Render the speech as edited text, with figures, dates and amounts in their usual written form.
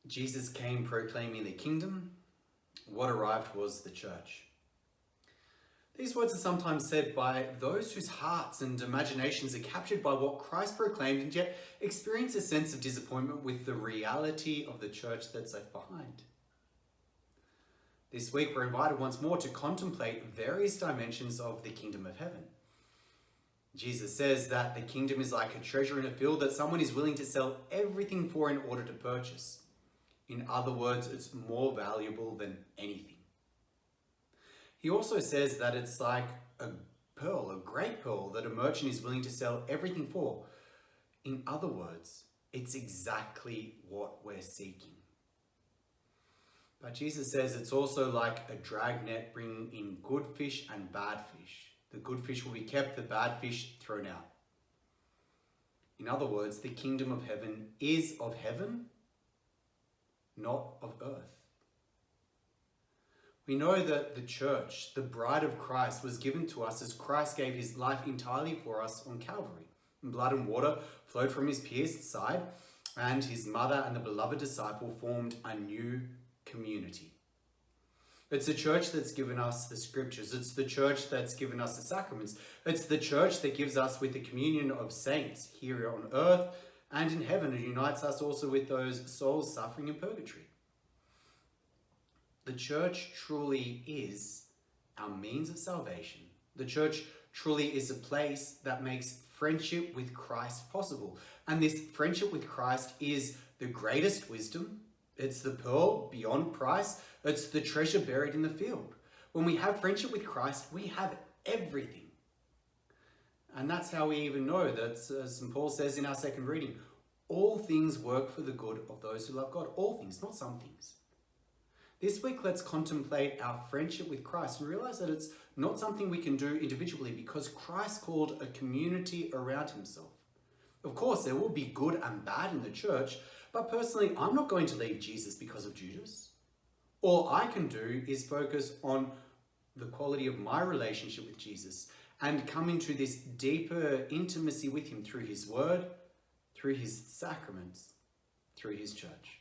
Jesus came proclaiming the kingdom. What arrived was the church. These words are sometimes said by those whose hearts and imaginations are captured by what Christ proclaimed and yet experience a sense of disappointment with the reality of the church that's left behind. This week we're invited once more to contemplate various dimensions of the kingdom of heaven. Jesus says that the kingdom is like a treasure in a field that someone is willing to sell everything for in order to purchase. In other words, it's more valuable than anything. He also says that it's like a pearl, a great pearl, that a merchant is willing to sell everything for. In other words, it's exactly what we're seeking. But Jesus says it's also like a drag net bringing in good fish and bad fish. The good fish will be kept, the bad fish thrown out. In other words, the kingdom of heaven is of heaven, not of earth. We know that the church, the bride of Christ, was given to us as Christ gave his life entirely for us on Calvary. And blood and water flowed from his pierced side, and his mother and the beloved disciple formed a new community. It's the church that's given us the scriptures. It's the church that's given us the sacraments. It's the church that gives us with the communion of saints here on earth and in heaven, and unites us also with those souls suffering in purgatory. The church truly is our means of salvation. The church truly is a place that makes friendship with Christ possible. And this friendship with Christ is the greatest wisdom. It's the pearl beyond price. It's the treasure buried in the field. When we have friendship with Christ, we have everything. And that's how we even know that, as St. Paul says in our second reading, all things work for the good of those who love God. All things, not some things. This week, let's contemplate our friendship with Christ and realize that it's not something we can do individually because Christ called a community around himself. Of course, there will be good and bad in the church, but personally, I'm not going to leave Jesus because of Judas. All I can do is focus on the quality of my relationship with Jesus and come into this deeper intimacy with him through his word, through his sacraments, through his church.